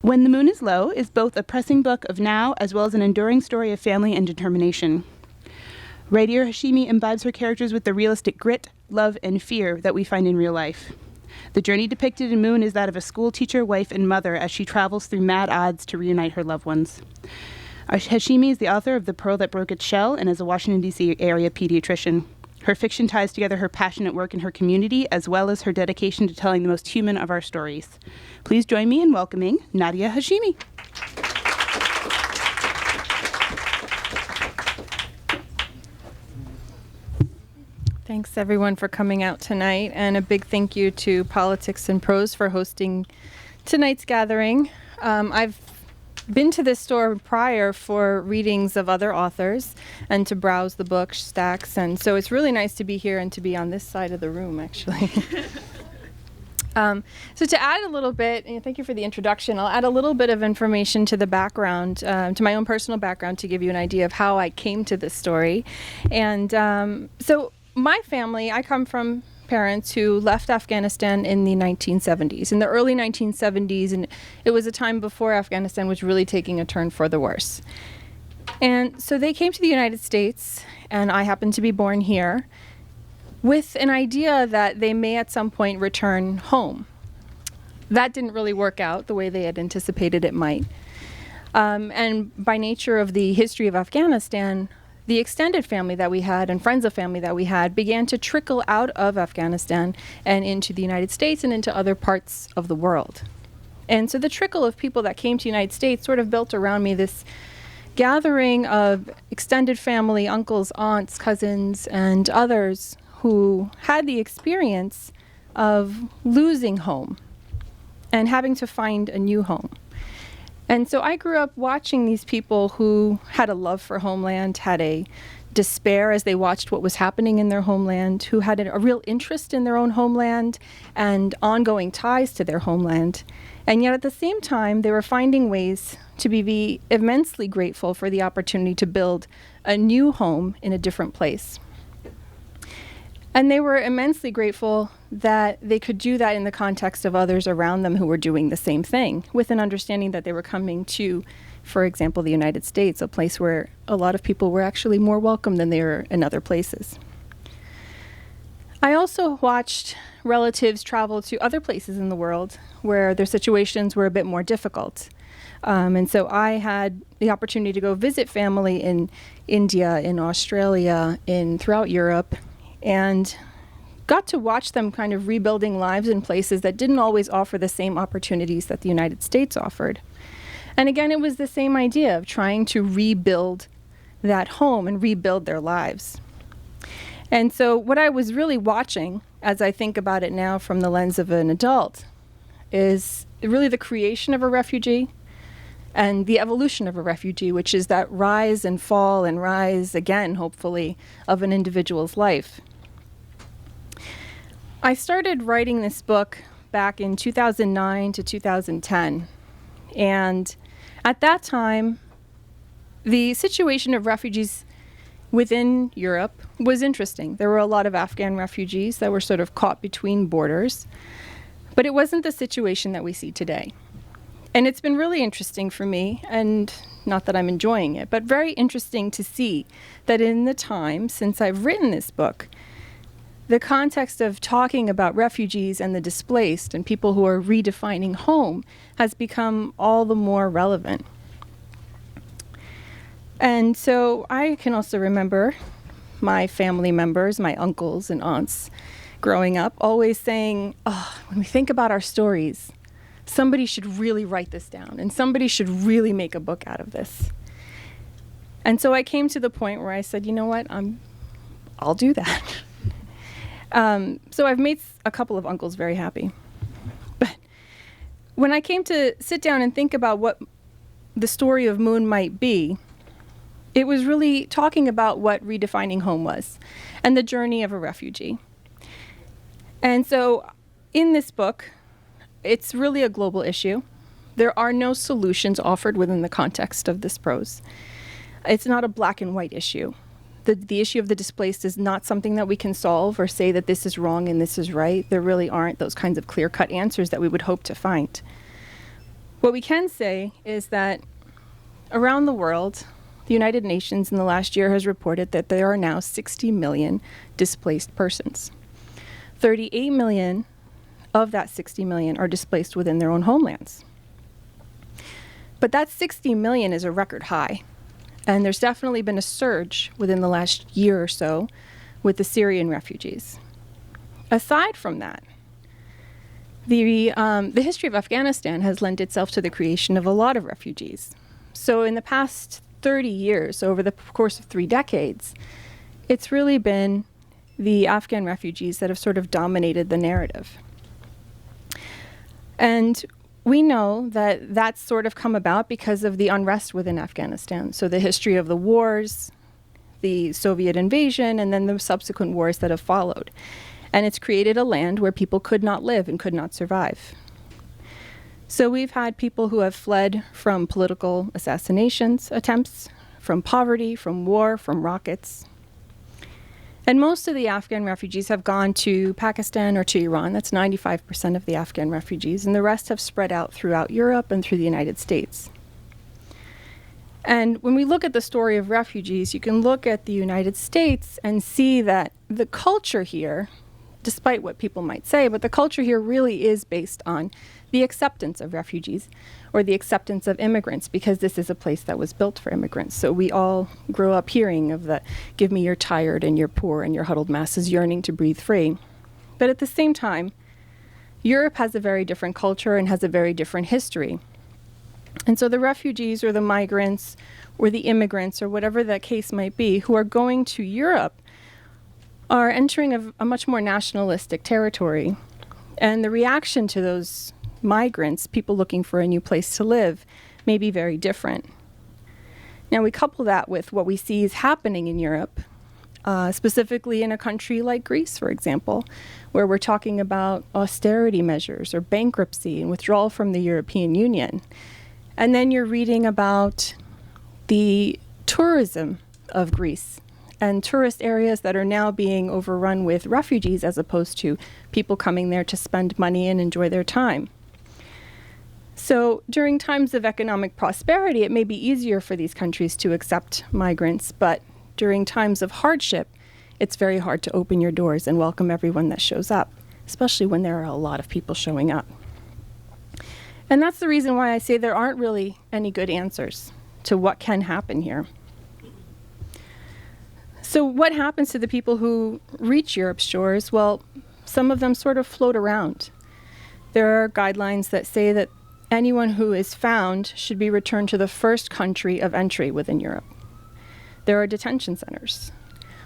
When the Moon is Low is both a pressing book of now as well as an enduring story of family and determination. Nadia Hashimi imbibes her characters with the realistic grit, love, and fear that we find in real life. The journey depicted in Moon is that of a school teacher, wife, and mother as she travels through mad odds to reunite her loved ones. Hashimi is the author of The Pearl That Broke Its Shell and is a Washington, D.C. area pediatrician. Her fiction ties together her passionate work in her community as well as her dedication to telling the most human of our stories. Please join me in welcoming Nadia Hashimi. Thanks everyone for coming out tonight, and a big thank you to Politics and Prose for hosting tonight's gathering. I've been to this store prior for readings of other authors and to browse the book stacks, and so it's really nice to be here and to be on this side of the room, actually. So to add a little bit, and thank you for the introduction, I'll add a little bit of information to the background, to my own personal background, to give you an idea of how I came to this story. And so my family, I come from parents who left Afghanistan in the 1970s, in the early 1970s, and it was a time before Afghanistan was really taking a turn for the worse. And so they came to the United States, and I happened to be born here, with an idea that they may at some point return home. That didn't really work out the way they had anticipated it might. And by nature of the history of Afghanistan, the extended family that we had and friends of family that we had began to trickle out of Afghanistan and into the United States and into other parts of the world. And so the trickle of people that came to the United States sort of built around me this gathering of extended family, uncles, aunts, cousins, and others who had the experience of losing home and having to find a new home. And so I grew up watching these people who had a love for homeland, had a despair as they watched what was happening in their homeland, who had a real interest in their own homeland and ongoing ties to their homeland. And yet at the same time, they were finding ways to be immensely grateful for the opportunity to build a new home in a different place. And they were immensely grateful that they could do that in the context of others around them who were doing the same thing, with an understanding that they were coming to, for example, the United States, a place where a lot of people were actually more welcome than they were in other places. I also watched relatives travel to other places in the world where their situations were a bit more difficult. And so I had the opportunity to go visit family in India, in Australia, throughout Europe, and got to watch them kind of rebuilding lives in places that didn't always offer the same opportunities that the United States offered. And again, it was the same idea of trying to rebuild that home and rebuild their lives. And so what I was really watching, as I think about it now from the lens of an adult, is really the creation of a refugee and the evolution of a refugee, which is that rise and fall and rise again, hopefully, of an individual's life. I started writing this book back in 2009 to 2010. And at that time, the situation of refugees within Europe was interesting. There were a lot of Afghan refugees that were sort of caught between borders, but it wasn't the situation that we see today. And it's been really interesting for me, and not that I'm enjoying it, but very interesting to see that in the time since I've written this book, the context of talking about refugees and the displaced and people who are redefining home has become all the more relevant. And so I can also remember my family members, my uncles and aunts growing up, always saying, when we think about our stories, somebody should really write this down and somebody should really make a book out of this. And so I came to the point where I said, you know what, I'll do that. So I've made a couple of uncles very happy. But when I came to sit down and think about what the story of Moon might be, it was really talking about what redefining home was and the journey of a refugee. And so in this book, it's really a global issue. There are no solutions offered within the context of this prose. It's not a black and white issue. The issue of the displaced is not something that we can solve or say that this is wrong and this is right. There really aren't those kinds of clear-cut answers that we would hope to find. What we can say is that around the world, the United Nations in the last year has reported that there are now 60 million displaced persons. 38 million of that 60 million are displaced within their own homelands. But that 60 million is a record high. And there's definitely been a surge within the last year or so with the Syrian refugees. Aside from that, the history of Afghanistan has lent itself to the creation of a lot of refugees. So in the past 30 years, over the course of 3 decades, it's really been the Afghan refugees that have sort of dominated the narrative. And we know that that's sort of come about because of the unrest within Afghanistan. So the history of the wars, the Soviet invasion, and then the subsequent wars that have followed. And it's created a land where people could not live and could not survive. So we've had people who have fled from political assassinations attempts, from poverty, from war, from rockets. And most of the Afghan refugees have gone to Pakistan or to Iran. That's 95% of the Afghan refugees. And the rest have spread out throughout Europe and through the United States. And when we look at the story of refugees, you can look at the United States and see that the culture here, despite what people might say, but the culture here really is based on the acceptance of refugees or the acceptance of immigrants, because this is a place that was built for immigrants. So we all grow up hearing of the give me your tired and your poor and your huddled masses yearning to breathe free. But at the same time, Europe has a very different culture and has a very different history. And so the refugees or the migrants or the immigrants or whatever that case might be who are going to Europe are entering a much more nationalistic territory. And the reaction to those migrants, people looking for a new place to live, may be very different. Now we couple that with what we see is happening in Europe, specifically in a country like Greece, for example, where we're talking about austerity measures or bankruptcy and withdrawal from the European Union. And then you're reading about the tourism of Greece and tourist areas that are now being overrun with refugees as opposed to people coming there to spend money and enjoy their time. So during times of economic prosperity, it may be easier for these countries to accept migrants, but during times of hardship, it's very hard to open your doors and welcome everyone that shows up, especially when there are a lot of people showing up. And that's the reason why I say there aren't really any good answers to what can happen here. So what happens to the people who reach Europe's shores? Well, some of them sort of float around. There are guidelines that say that anyone who is found should be returned to the first country of entry within Europe. There are detention centers.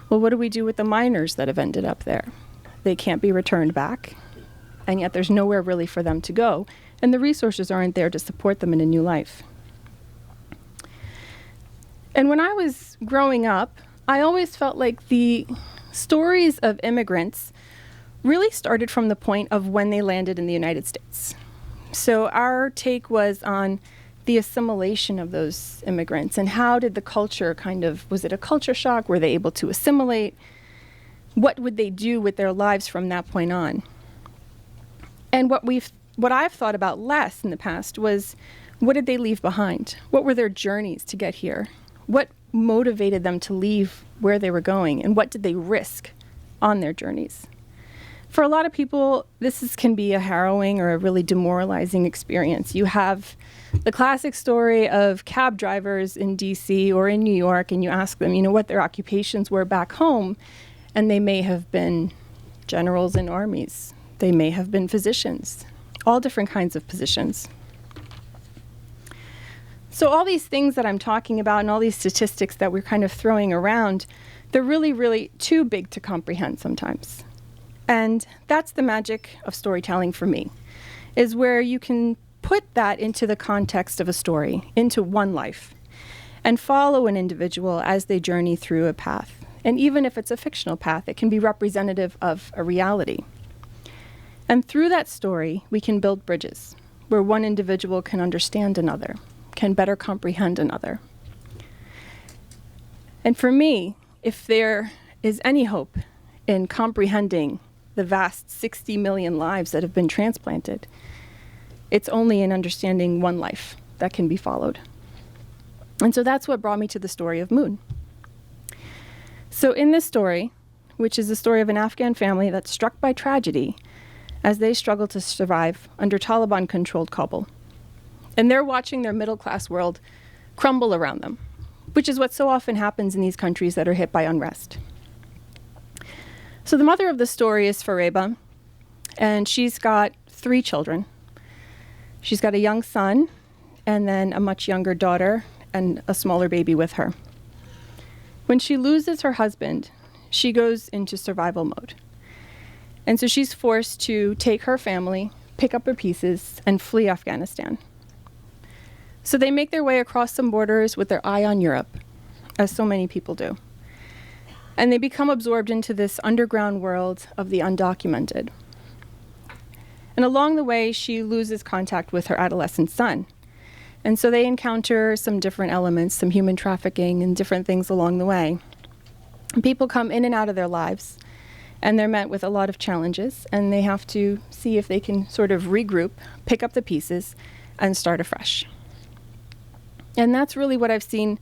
Well, what do we do with the minors that have ended up there? They can't be returned back, and yet there's nowhere really for them to go, and the resources aren't there to support them in a new life. And when I was growing up, I always felt like the stories of immigrants really started from the point of when they landed in the United States. So our take was on the assimilation of those immigrants and how did the culture was it a culture shock? Were they able to assimilate? What would they do with their lives from that point on? And what I've thought about less in the past was, what did they leave behind? What were their journeys to get here? What motivated them to leave where they were going? And what did they risk on their journeys? For a lot of people, can be a harrowing or a really demoralizing experience. You have the classic story of cab drivers in DC or in New York, and you ask them, what their occupations were back home, and they may have been generals in armies. They may have been physicians, all different kinds of positions. So all these things that I'm talking about and all these statistics that we're kind of throwing around, they're really, really too big to comprehend sometimes. And that's the magic of storytelling for me, is where you can put that into the context of a story, into one life, and follow an individual as they journey through a path. And even if it's a fictional path, it can be representative of a reality. And through that story, we can build bridges where one individual can understand another, can better comprehend another. And for me, if there is any hope in comprehending the vast 60 million lives that have been transplanted, It's only in understanding one life that can be followed. And so that's what brought me to the story of Moon. So in this story, which is the story of an Afghan family that's struck by tragedy as they struggle to survive under Taliban-controlled Kabul. And they're watching their middle-class world crumble around them, which is what so often happens in these countries that are hit by unrest. So the mother of the story is Fareba, and she's got 3 children. She's got a young son, and then a much younger daughter, and a smaller baby with her. When she loses her husband, she goes into survival mode. And so she's forced to take her family, pick up her pieces, and flee Afghanistan. So they make their way across some borders with their eye on Europe, as so many people do. And they become absorbed into this underground world of the undocumented. And along the way, she loses contact with her adolescent son. And so they encounter some different elements, some human trafficking and different things along the way. And people come in and out of their lives, and they're met with a lot of challenges, and they have to see if they can sort of regroup, pick up the pieces, and start afresh. And that's really what I've seen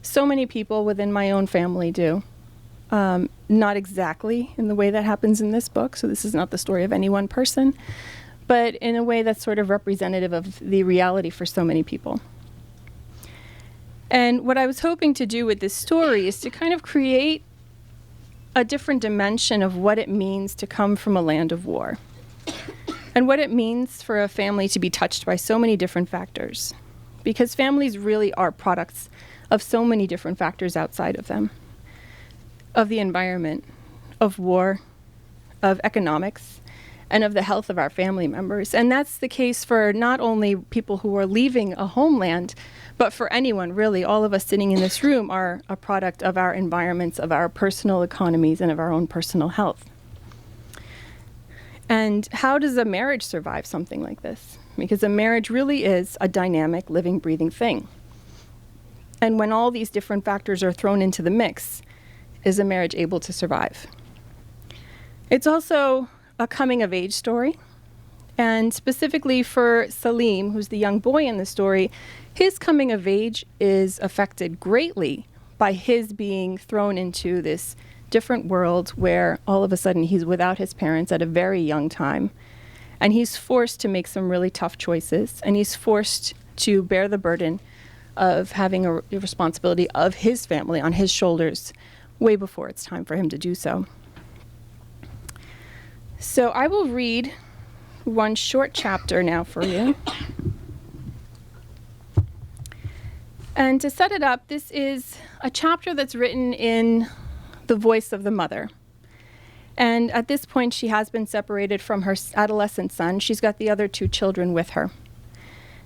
so many people within my own family do. Not exactly in the way that happens in this book, so this is not the story of any one person, but in a way that's sort of representative of the reality for so many people. And what I was hoping to do with this story is to kind of create a different dimension of what it means to come from a land of war, and what it means for a family to be touched by so many different factors. Because families really are products of so many different factors outside of them, of the environment, of war, of economics, and of the health of our family members. And that's the case for not only people who are leaving a homeland, but for anyone, really. All of us sitting in this room are a product of our environments, of our personal economies, and of our own personal health. And how does a marriage survive something like this? Because a marriage really is a dynamic, living, breathing thing. And when all these different factors are thrown into the mix, is a marriage able to survive? It's also a coming-of-age story. And specifically for Salim, who's the young boy in the story, his coming of age is affected greatly by his being thrown into this different world where all of a sudden he's without his parents at a very young time. And he's forced to make some really tough choices. And he's forced to bear the burden of having a responsibility of his family on his shoulders way before it's time for him to do so. So I will read one short chapter now for you. And to set it up, this is a chapter that's written in the voice of the mother. And at this point, she has been separated from her adolescent son. She's got the other 2 children with her.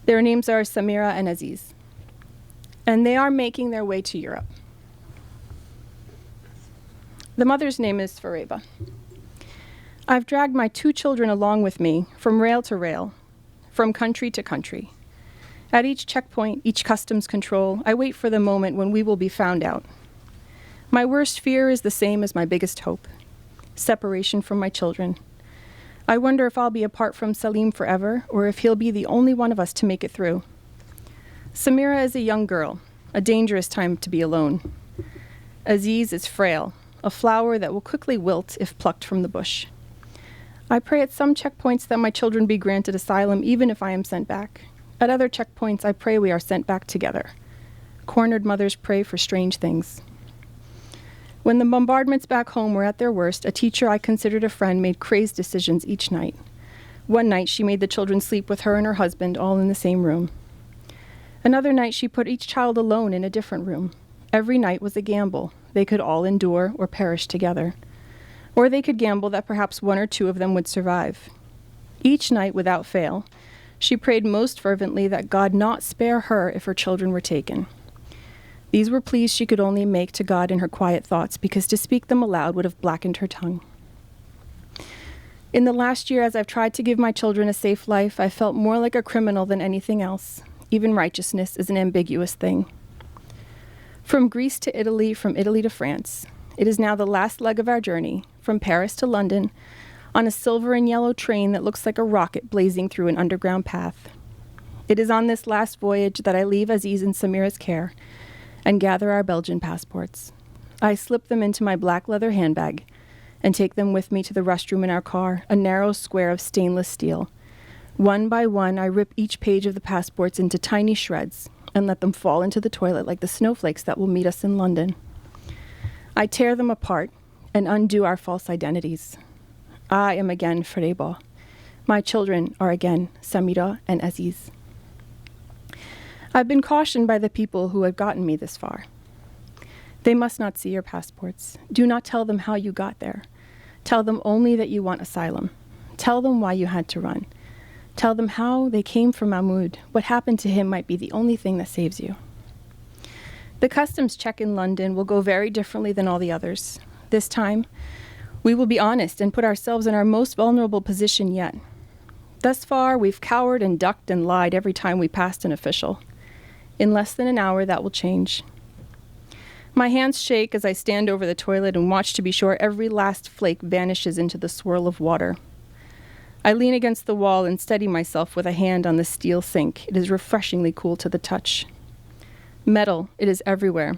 Their names are Samira and Aziz. And they are making their way to Europe. The mother's name is Fareba. I've dragged my 2 children along with me from rail to rail, from country to country. At each checkpoint, each customs control, I wait for the moment when we will be found out. My worst fear is the same as my biggest hope: separation from my children. I wonder if I'll be apart from Salim forever, or if he'll be the only one of us to make it through. Samira is a young girl, a dangerous time to be alone. Aziz is frail, a flower that will quickly wilt if plucked from the bush. I pray at some checkpoints that my children be granted asylum even if I am sent back. At other checkpoints, I pray we are sent back together. Cornered mothers pray for strange things. When the bombardments back home were at their worst, a teacher I considered a friend made crazed decisions each night. One night, she made the children sleep with her and her husband all in the same room. Another night, she put each child alone in a different room. Every night was a gamble. They could all endure or perish together. Or they could gamble that perhaps 1 or 2 of them would survive. Each night, without fail, she prayed most fervently that God not spare her if her children were taken. These were pleas she could only make to God in her quiet thoughts, because to speak them aloud would have blackened her tongue. In the last year, as I've tried to give my children a safe life, I felt more like a criminal than anything else. Even righteousness is an ambiguous thing. From Greece to Italy, from Italy to France, it is now the last leg of our journey, from Paris to London, on a silver and yellow train that looks like a rocket blazing through an underground path. It is on this last voyage that I leave Aziz in Samira's care and gather our Belgian passports. I slip them into my black leather handbag and take them with me to the restroom in our car, a narrow square of stainless steel. One by one, I rip each page of the passports into tiny shreds and let them fall into the toilet like the snowflakes that will meet us in London. I tear them apart and undo our false identities. I am again Freba. My children are again Samira and Aziz. I've been cautioned by the people who have gotten me this far. They must not see your passports. Do not tell them how you got there. Tell them only that you want asylum. Tell them why you had to run. Tell them how they came from Mahmoud. What happened to him might be the only thing that saves you. The customs check in London will go very differently than all the others. This time, we will be honest and put ourselves in our most vulnerable position yet. Thus far, we've cowered and ducked and lied every time we passed an official. In less than an hour, that will change. My hands shake as I stand over the toilet and watch to be sure every last flake vanishes into the swirl of water. I lean against the wall and steady myself with a hand on the steel sink. It is refreshingly cool to the touch. Metal, it is everywhere.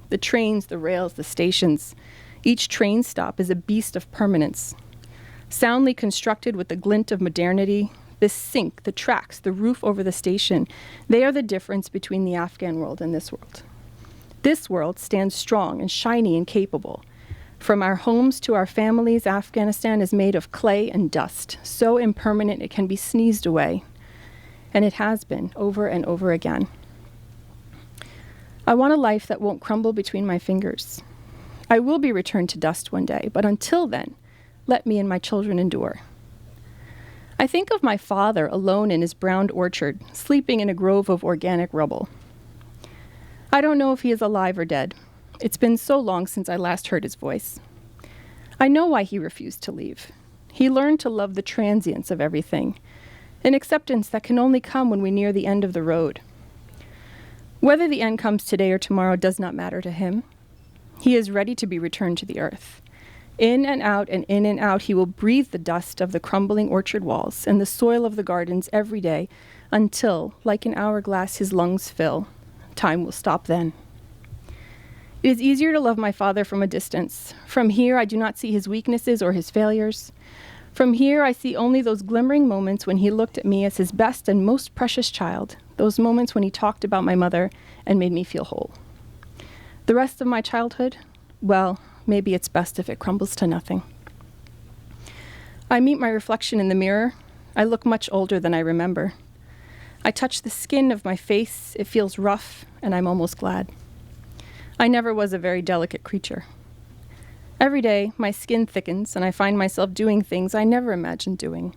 The trains, the rails, the stations. Each train stop is a beast of permanence. Soundly constructed with the glint of modernity, this sink, the tracks, the roof over the station, they are the difference between the Afghan world and this world. This world stands strong and shiny and capable. From our homes to our families, Afghanistan is made of clay and dust, so impermanent it can be sneezed away. And it has been, over and over again. I want a life that won't crumble between my fingers. I will be returned to dust one day, but until then, let me and my children endure. I think of my father alone in his browned orchard, sleeping in a grove of organic rubble. I don't know if he is alive or dead. It's been so long since I last heard his voice. I know why he refused to leave. He learned to love the transience of everything, an acceptance that can only come when we near the end of the road. Whether the end comes today or tomorrow does not matter to him. He is ready to be returned to the earth. In and out and in and out, he will breathe the dust of the crumbling orchard walls and the soil of the gardens every day until, like an hourglass, his lungs fill. Time will stop then. It is easier to love my father from a distance. From here, I do not see his weaknesses or his failures. From here, I see only those glimmering moments when he looked at me as his best and most precious child, those moments when he talked about my mother and made me feel whole. The rest of my childhood, well, maybe it's best if it crumbles to nothing. I meet my reflection in the mirror. I look much older than I remember. I touch the skin of my face. It feels rough, and I'm almost glad. I never was a very delicate creature. Every day, my skin thickens, and I find myself doing things I never imagined doing,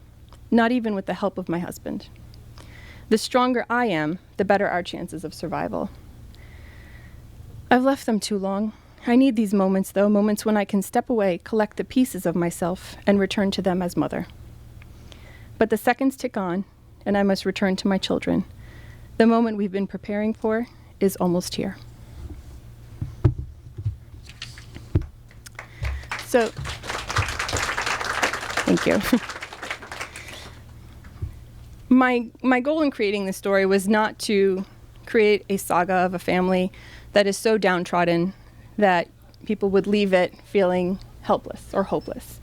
not even with the help of my husband. The stronger I am, the better our chances of survival. I've left them too long. I need these moments, though, moments when I can step away, collect the pieces of myself, and return to them as mother. But the seconds tick on, and I must return to my children. The moment we've been preparing for is almost here. So, thank you. My goal in creating this story was not to create a saga of a family that is so downtrodden that people would leave it feeling helpless or hopeless.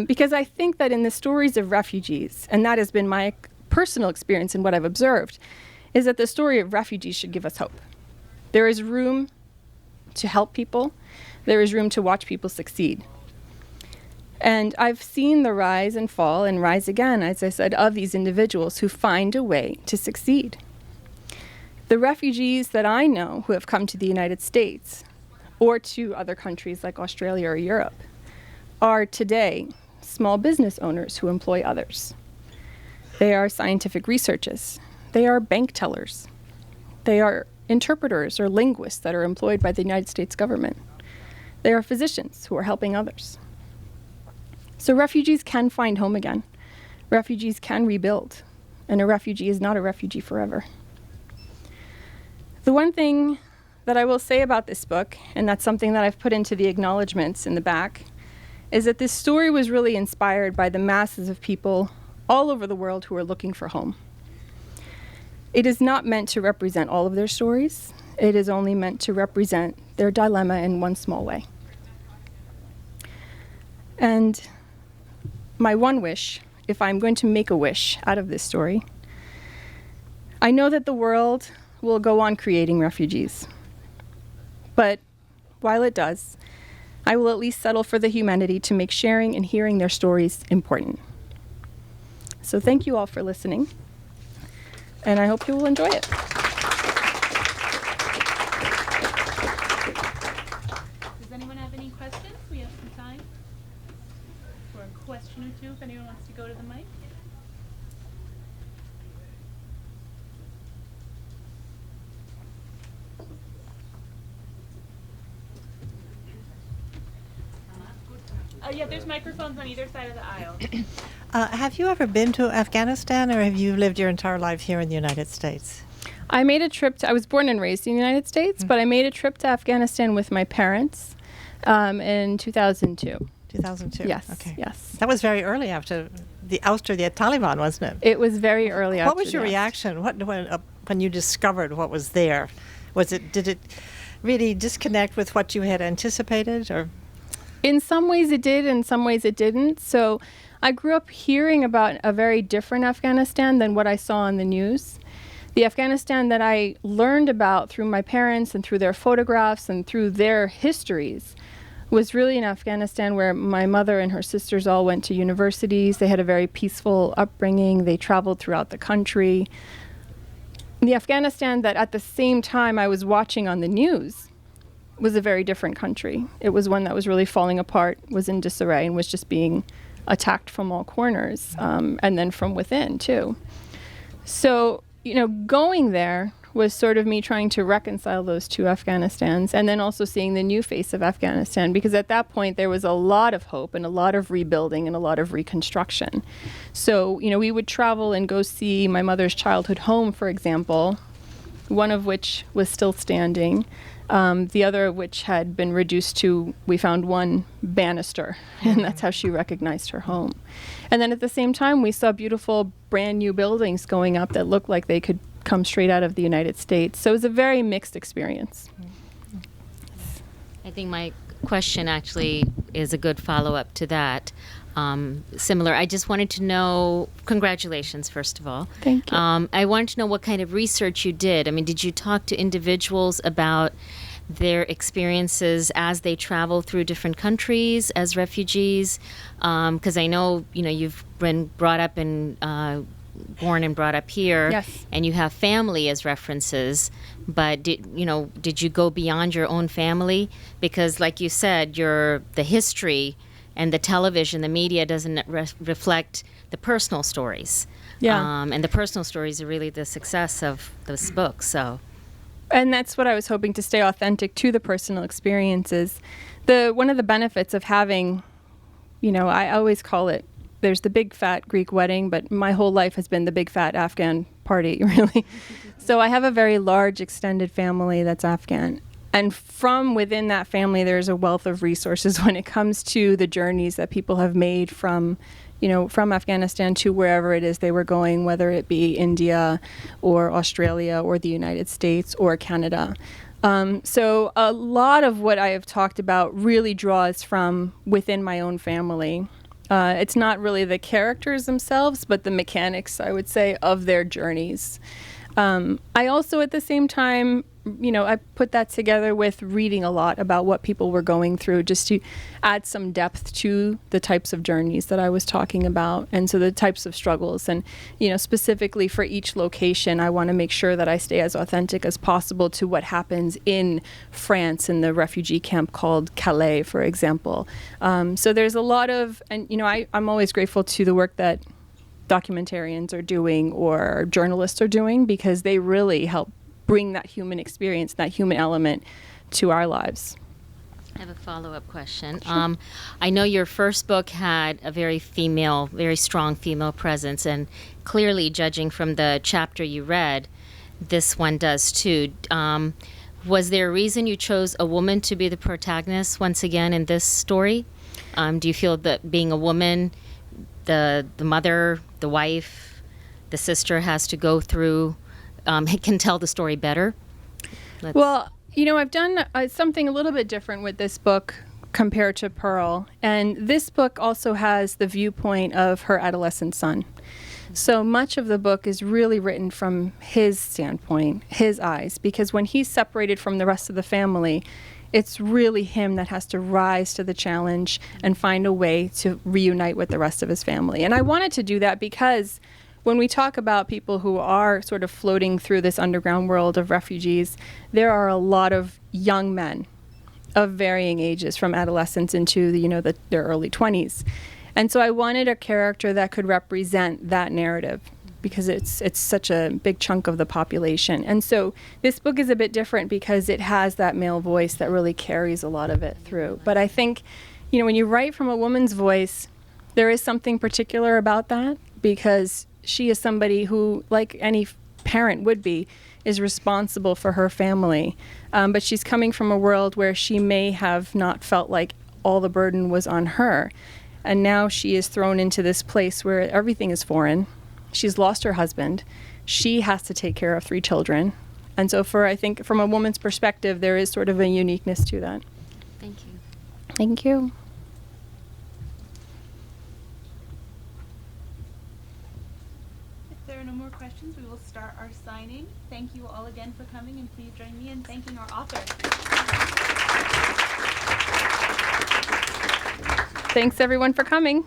Because I think that in the stories of refugees, and that has been my personal experience and what I've observed, is that the story of refugees should give us hope. There is room to help people. There is room to watch people succeed. And I've seen the rise and fall and rise again, as I said, of these individuals who find a way to succeed. The refugees that I know who have come to the United States or to other countries like Australia or Europe are today small business owners who employ others. They are scientific researchers. They are bank tellers. They are interpreters or linguists that are employed by the United States government. They are physicians who are helping others. So refugees can find home again. Refugees can rebuild. And a refugee is not a refugee forever. The one thing that I will say about this book, and that's something that I've put into the acknowledgments in the back, is that this story was really inspired by the masses of people all over the world who are looking for home. It is not meant to represent all of their stories. It is only meant to represent their dilemma in one small way. And my one wish, if I'm going to make a wish out of this story, I know that the world will go on creating refugees. But while it does, I will at least settle for the humanity to make sharing and hearing their stories important. So thank you all for listening, and I hope you will enjoy it. Does anyone have any questions? We have some time for a question or two if anyone wants to go to the mic. Yeah, there's microphones on either side of the aisle. Have you ever been to Afghanistan, or have you lived your entire life here in the United States? I made a trip I was born and raised in the United States, but I made a trip to Afghanistan with my parents in 2002. 2002? Yes. Okay. Yes. That was very early after the ouster of the Taliban, wasn't it? It was very early after What was your that. reaction when you discovered what was there? Did it really disconnect with what you had anticipated, or? In some ways it did, in some ways it didn't. So I grew up hearing about a very different Afghanistan than what I saw on the news. The Afghanistan that I learned about through my parents and through their photographs and through their histories was really an Afghanistan where my mother and her sisters all went to universities. They had a very peaceful upbringing. They traveled throughout the country. The Afghanistan that at the same time I was watching on the news was a very different country. It was one that was really falling apart, was in disarray, and was just being attacked from all corners, and then from within too. So, going there was sort of me trying to reconcile those two Afghanistans, and then also seeing the new face of Afghanistan, because at that point there was a lot of hope and a lot of rebuilding and a lot of reconstruction. So, we would travel and go see my mother's childhood home, for example, one of which was still standing. The other of which had been reduced to, we found one banister, and that's how she recognized her home. And then at the same time, we saw beautiful brand new buildings going up that looked like they could come straight out of the United States. So it was a very mixed experience. I think my question actually is a good follow-up to that. Similar. I just wanted to know, congratulations, first of all. Thank you. I wanted to know what kind of research you did. I mean, did you talk to individuals about their experiences as they travel through different countries as refugees? Because I know, you've been brought up in, born and brought up here. Yes. And you have family as references. But did you go beyond your own family? Because like you said, the history and the television, the media doesn't reflect the personal stories. Yeah. And the personal stories are really the success of this book. So, and that's what I was hoping to stay authentic to the personal experiences. One of the benefits of having, I always call it, there's the big fat Greek wedding, but my whole life has been the big fat Afghan party, really. So I have a very large extended family that's Afghan. And from within that family, there's a wealth of resources when it comes to the journeys that people have made from Afghanistan to wherever it is they were going, whether it be India or Australia or the United States or Canada. So a lot of what I have talked about really draws from within my own family. It's not really the characters themselves, but the mechanics, I would say, of their journeys. I also, at the same time, I put that together with reading a lot about what people were going through, just to add some depth to the types of journeys that I was talking about, and so the types of struggles. And, specifically for each location, I want to make sure that I stay as authentic as possible to what happens in France in the refugee camp called Calais, for example. So there's a lot of, and, I'm always grateful to the work that documentarians are doing or journalists are doing, because they really help bring that human experience, that human element to our lives. I have a follow-up question. Sure. I know your first book had a very strong female presence, and clearly, judging from the chapter you read, this one does too. Was there a reason you chose a woman to be the protagonist once again in this story? Do you feel that being a woman, the mother, the wife, the sister has to go through, can tell the story better? Well, you know, I've done something a little bit different with this book compared to Pearl. And this book also has the viewpoint of her adolescent son. So much of the book is really written from his standpoint, his eyes, because when he's separated from the rest of the family, it's really him that has to rise to the challenge and find a way to reunite with the rest of his family. And I wanted to do that because when we talk about people who are sort of floating through this underground world of refugees, there are a lot of young men of varying ages, from adolescence into their early 20s. And so I wanted a character that could represent that narrative, because it's such a big chunk of the population. And so this book is a bit different because it has that male voice that really carries a lot of it through. But I think, when you write from a woman's voice, there is something particular about that, because she is somebody who, like any parent would be, is responsible for her family. But she's coming from a world where she may have not felt like all the burden was on her. And now she is thrown into this place where everything is foreign. She's lost her husband. She has to take care of 3 children. And so I think from a woman's perspective, there is sort of a uniqueness to that. Thank you. Thank you. If there are no more questions, we will start our signing. Thank you all again for coming, and please join me in thanking our author. Thanks everyone for coming.